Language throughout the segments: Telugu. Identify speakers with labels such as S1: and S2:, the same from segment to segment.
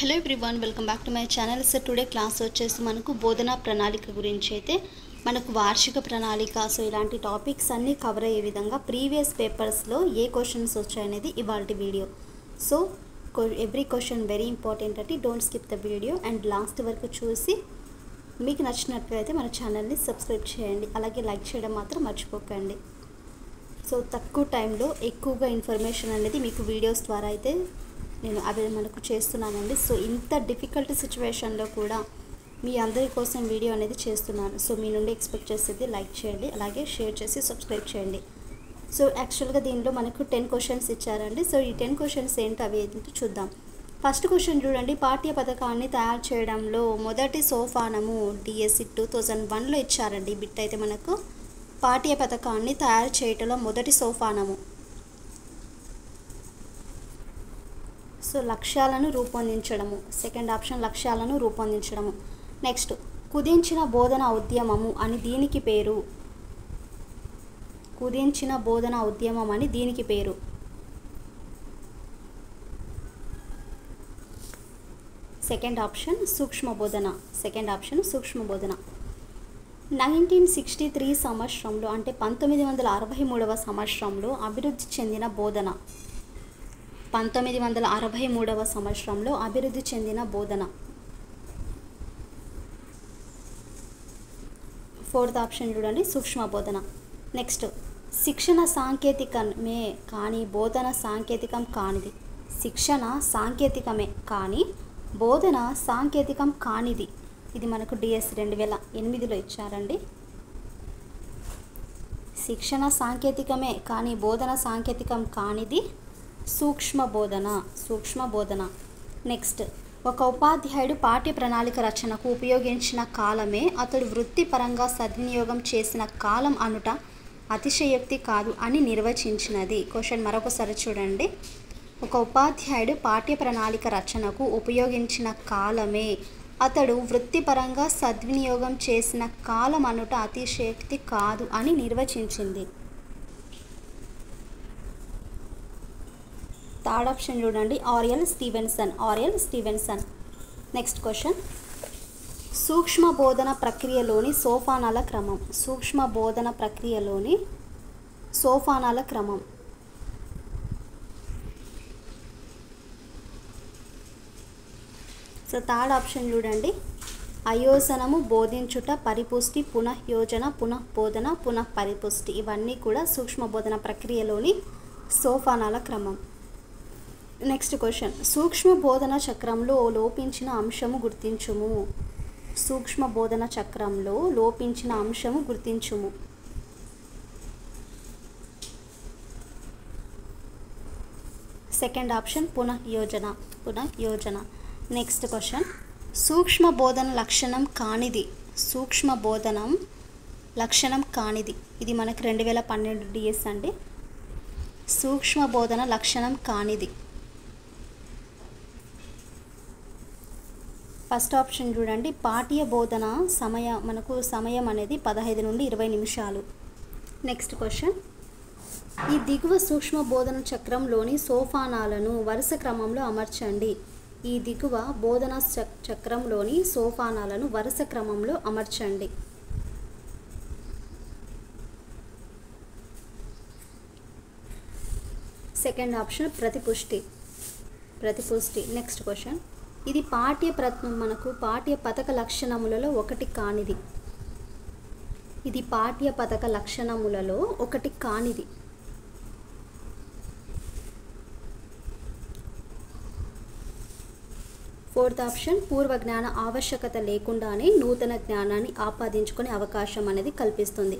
S1: Hello everyone, welcome back to my channel. So today class వచ్చేసి మనకు బోధనా ప్రణాళిక గురించి అయితే మనకు వార్షిక ప్రణాళిక, సో ఇలాంటి టాపిక్స్ అన్నీ కవర్ అయ్యే విధంగా ప్రీవియస్ పేపర్స్లో ఏ క్వశ్చన్స్ వచ్చాయనేది ఇవాళ video. So every question very important అండి. Don't skip the video and last వరకు చూసి మీకు నచ్చినట్లయితే మన ఛానల్ని సబ్స్క్రైబ్ చేయండి. అలాగే లైక్ చేయడం మాత్రం మర్చిపోకండి. సో తక్కువ టైంలో ఎక్కువగా ఇన్ఫర్మేషన్ అనేది మీకు వీడియోస్ ద్వారా అయితే నేను అవి మనకు చేస్తున్నానండి. సో ఇంత డిఫికల్ట్ సిచ్యువేషన్లో కూడా మీ అందరి కోసం వీడియో అనేది చేస్తున్నాను. సో మీ నుండి ఎక్స్పెక్ట్ చేసేది లైక్ చేయండి, అలాగే షేర్ చేసి సబ్స్క్రైబ్ చేయండి. సో యాక్చువల్గా దీనిలో మనకు 10 క్వశ్చన్స్ ఇచ్చారండి. సో ఈ 10 క్వశ్చన్స్ ఏంటో అవి ఏంటో చూద్దాం. ఫస్ట్ క్వశ్చన్ చూడండి. పాఠ్య పథకాన్ని తయారు చేయడంలో మొదటి సోపానము డిఎస్సి 2001లో ఇచ్చారండి. బిట్ అయితే మనకు పాఠ్య పథకాన్ని తయారు చేయడంలో మొదటి సోపానము. సో లక్ష్యాలను రూపొందించడము, సెకండ్ ఆప్షన్ లక్ష్యాలను రూపొందించడము. నెక్స్ట్ కుదించిన బోధన ఉద్యమము అని దీనికి పేరు. కుదించిన బోధన ఉద్యమం అని దీనికి పేరు. సెకండ్ ఆప్షన్ సూక్ష్మ బోధన. సెకండ్ ఆప్షన్ సూక్ష్మ బోధన. 1963 సంవత్సరంలో అంటే 1963వ సంవత్సరంలో అభివృద్ధి చెందిన బోధన. 1963వ సంవత్సరంలో అభివృద్ధి చెందిన బోధన. ఫోర్త్ ఆప్షన్ చూడండి, సూక్ష్మ బోధన. నెక్స్ట్ శిక్షణ సాంకేతికమే కానీ బోధన సాంకేతికం కానిది. శిక్షణ సాంకేతికమే కానీ బోధన సాంకేతికం కానిది. ఇది మనకు డిఎస్ 2008లో ఇచ్చారండి. శిక్షణ సాంకేతికమే కానీ బోధన సాంకేతికం కానిది సూక్ష్మ బోధన. సూక్ష్మ బోధన. నెక్స్ట్ ఒక ఉపాధ్యాయుడు పాఠ్య ప్రణాళిక రచనకు ఉపయోగించిన కాలమే అతడు వృత్తిపరంగా సద్వినియోగం చేసిన కాలం అనుట అతిశయోక్తి కాదు అని నిర్వచించినది. క్వశ్చన్ మరొకసారి చూడండి. ఒక ఉపాధ్యాయుడు పాఠ్య ప్రణాళిక రచనకు ఉపయోగించిన కాలమే అతడు వృత్తిపరంగా సద్వినియోగం చేసిన కాలం అనుట అతిశయోక్తి కాదు అని నిర్వచించింది. థర్డ్ ఆప్షన్ చూడండి, R L Stevenson. R L Stevenson. Next question. సూక్ష్మ బోధన ప్రక్రియలోని సోపానాల క్రమం. సూక్ష్మ బోధన ప్రక్రియలోని సోపానాల క్రమం. సో థర్డ్ ఆప్షన్ చూడండి, అయోజనము, బోధించుట, పరిపుష్టి, పునఃయోజన, పునఃబోధన, పునఃపరిపుష్టి. ఇవన్నీ కూడా సూక్ష్మ బోధన ప్రక్రియలోని సోపానాల క్రమం. Next question. సూక్ష్మ బోధన చక్రంలో లోపించిన అంశము గుర్తించుము. సూక్ష్మ బోధన చక్రంలో లోపించిన అంశము గుర్తించుము. సెకండ్ ఆప్షన్ పునఃయోజన. పునఃయోజన. Next question. సూక్ష్మ బోధన లక్షణం కానిది. సూక్ష్మ బోధనం లక్షణం కానిది. ఇది మనకు 2012 డిఎస్ అండి. సూక్ష్మ బోధన లక్షణం కానిది. ఫస్ట్ ఆప్షన్ చూడండి, పాఠ్య బోధన సమయం అనేది 15 నుండి 20 నిమిషాలు. Next question. ఈ దిగువ సూక్ష్మ బోధన చక్రంలోని సోపానాలను వరుస క్రమంలో అమర్చండి. ఈ దిగువ బోధన చక్రంలోని సోపానాలను వరుస క్రమంలో అమర్చండి. సెకండ్ ఆప్షన్ ప్రతిపుష్టి. ప్రతిపుష్టి. Next question. ఇది పాఠ్య పథక లక్షణములలో ఒకటి కానిది. ఇది పాఠ్య పథక లక్షణములలో ఒకటి కానిది. ఫోర్త్ ఆప్షన్ పూర్వ జ్ఞాన ఆవశ్యకత లేకుండానే నూతన జ్ఞానాన్ని ఆపాదించుకునే అవకాశం అనేది కల్పిస్తుంది.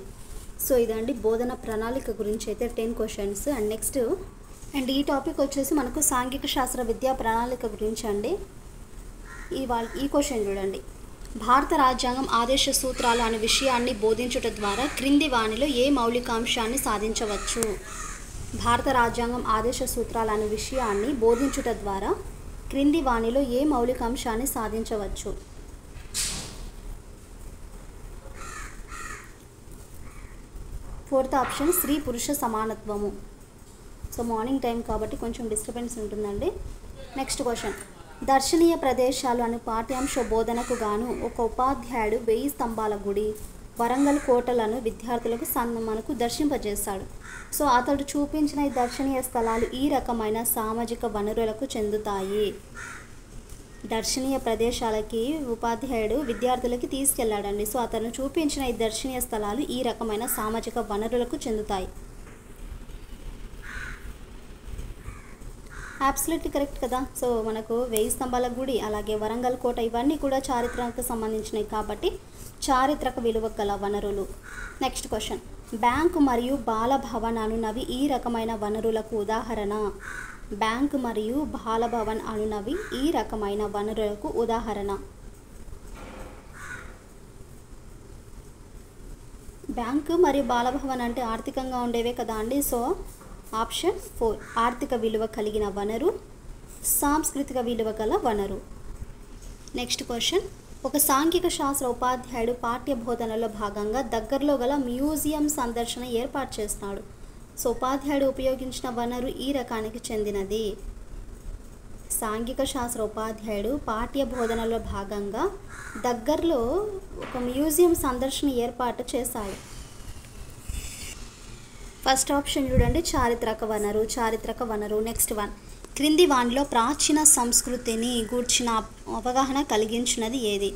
S1: సో ఇదండి బోధన ప్రణాళిక గురించి అయితే 10 క్వశ్చన్స్. అండ్ నెక్స్ట్ ఈ టాపిక్ వచ్చేసి మనకు సాంఘిక శాస్త్ర విద్యా ప్రణాళిక గురించి అండి. ఈ క్వశ్చన్ చూడండి. భారత రాజ్యాంగం ఆదేశ సూత్రాలు అనే విషయాన్ని బోధించుట ద్వారా క్రింది వానిలో ఏ మౌలికాంశాన్ని సాధించవచ్చు. భారత రాజ్యాంగం ఆదేశ సూత్రాలు అనే విషయాన్ని బోధించుట ద్వారా క్రింది వానిలో ఏ మౌలికాంశాన్ని సాధించవచ్చు. ఫోర్త్ ఆప్షన్ స్త్రీ పురుష సమానత్వము. సో మార్నింగ్ టైం కాబట్టి కొంచెం డిస్టర్బెన్స్ ఉంటుందండి. Next question. దర్శనీయ ప్రదేశాలు అనే పాఠ్యాంశ బోధనకు గాను ఒక ఉపాధ్యాయుడు 1000 స్తంభాల గుడి, వరంగల్ కోటలను విద్యార్థులకు మనకు దర్శింపజేశాడు. సో అతడు చూపించిన ఈ దర్శనీయ స్థలాలు ఈ రకమైన సామాజిక వనరులకు చెందుతాయి. దర్శనీయ ప్రదేశాలకి ఉపాధ్యాయుడు విద్యార్థులకి తీసుకెళ్లాడండి. సో అతను చూపించిన ఈ దర్శనీయ స్థలాలు ఈ రకమైన సామాజిక వనరులకు చెందుతాయి. అబ్సల్యూట్లీ కరెక్ట్ కదా. సో మనకు 1000 స్తంభాల గుడి, అలాగే వరంగల్ కోట ఇవన్నీ కూడా చారిత్రకు సంబంధించినవి కాబట్టి చారిత్రక విలువ గల వనరులు. నెక్స్ట్ క్వశ్చన్, బ్యాంకు మరియు బాలభవన్ అనునవి ఈ రకమైన వనరులకు ఉదాహరణ. బ్యాంకు మరియు బాలభవన్ అనునవి ఈ రకమైన వనరులకు ఉదాహరణ. బ్యాంకు మరియు బాలభవన్ అంటే ఆర్థికంగా ఉండేవే కదా అండి. సో ఆప్షన్ 4 ఆర్థిక విలువ కలిగిన వనరు, సాంస్కృతిక విలువ గల వనరు. నెక్స్ట్ క్వశ్చన్, ఒక సాంఘిక శాస్త్ర ఉపాధ్యాయుడు పాఠ్య బోధనలో భాగంగా దగ్గరలో గల మ్యూజియం సందర్శన ఏర్పాటు చేస్తున్నాడు. సో ఉపాధ్యాయుడు ఉపయోగించిన వనరు ఈ రకానికి చెందినది. సాంఘిక శాస్త్ర ఉపాధ్యాయుడు పాఠ్య బోధనలో భాగంగా దగ్గరలో ఒక మ్యూజియం సందర్శన ఏర్పాటు చేశాడు. ఫస్ట్ ఆప్షన్ చూడండి, చారిత్రక వనరు. నెక్స్ట్ వన్, క్రింది వానిలో ప్రాచీన సంస్కృతిని గూర్చిన అవగాహన కలిగించినది ఏది.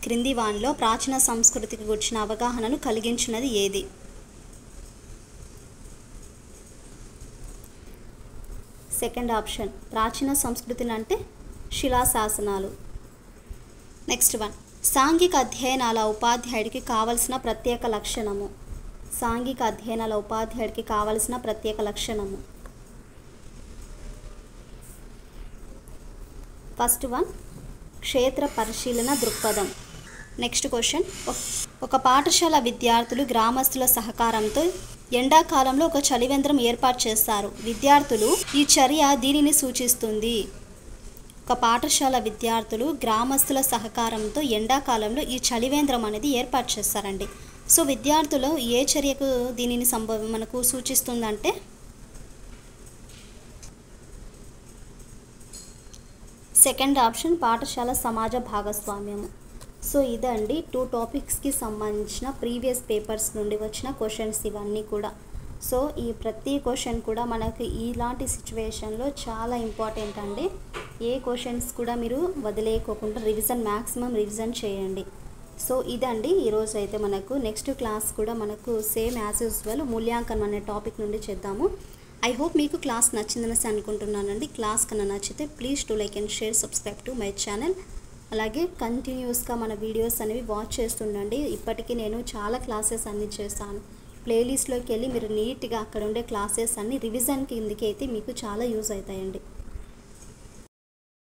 S1: క్రింది వానిలో ప్రాచీన సంస్కృతికి గూర్చిన అవగాహనను కలిగించినది ఏది. సెకండ్ ఆప్షన్, ప్రాచీన సంస్కృతిని అంటే శిలాశాసనాలు. నెక్స్ట్ వన్, సాంఘిక అధ్యయనాల ఉపాధ్యాయుడికి కావలసిన ప్రత్యేక లక్షణము. సాంఘిక అధ్యయనాల ఉపాధ్యాయుడికి కావలసిన ప్రత్యేక లక్షణము. ఫస్ట్ వన్, క్షేత్ర పరిశీలన దృక్పథం. నెక్స్ట్ క్వశ్చన్, ఒక పాఠశాల విద్యార్థులు గ్రామస్తుల సహకారంతో ఎండాకాలంలో ఒక చలివేంద్రం ఏర్పాటు చేస్తారు. విద్యార్థులు ఈ చర్య దీనిని సూచిస్తుంది. ఒక పాఠశాల విద్యార్థులు గ్రామస్తుల సహకారంతో ఎండాకాలంలో ఈ చలివేంద్రం అనేది ఏర్పాటు చేస్తారండి. సో విద్యార్థులు ఏ చర్యకు దీనిని మనకు సూచిస్తుందంటే సెకండ్ ఆప్షన్, పాఠశాల సమాజ భాగస్వామ్యము. సో ఇదండి 2 టాపిక్స్కి సంబంధించిన ప్రీవియస్ పేపర్స్ నుండి వచ్చిన క్వశ్చన్స్ ఇవన్నీ కూడా. సో ఈ ప్రతి క్వశ్చన్ కూడా మనకి ఇలాంటి సిచ్యువేషన్లో చాలా ఇంపార్టెంట్ అండి. ఏ క్వశ్చన్స్ కూడా మీరు వదిలేయకోకుండా మ్యాక్సిమం రివిజన్ చేయండి. సో ఇదండి ఈరోజు అయితే మనకు నెక్స్ట్ క్లాస్ కూడా మనకు సేమ్ యాజ్ యూజువల్ మూల్యాంకనం అనే టాపిక్ నుండి చేద్దాము. ఐ హోప్ మీకు క్లాస్ నచ్చిందనేసి అనుకుంటున్నానండి. క్లాస్ కన్నా నచ్చితే please to like and share, subscribe to my channel. అలాగే కంటిన్యూస్గా మన వీడియోస్ అనేవి వాచ్ చేస్తుండండి. ఇప్పటికీ నేను చాలా క్లాసెస్ అన్నీ చేస్తాను. ప్లేలిస్ట్లోకి వెళ్ళి మీరు నీట్గా అక్కడ ఉండే క్లాసెస్ అన్ని రివిజన్ కిందకి అయితే మీకు చాలా యూజ్ అవుతాయండి.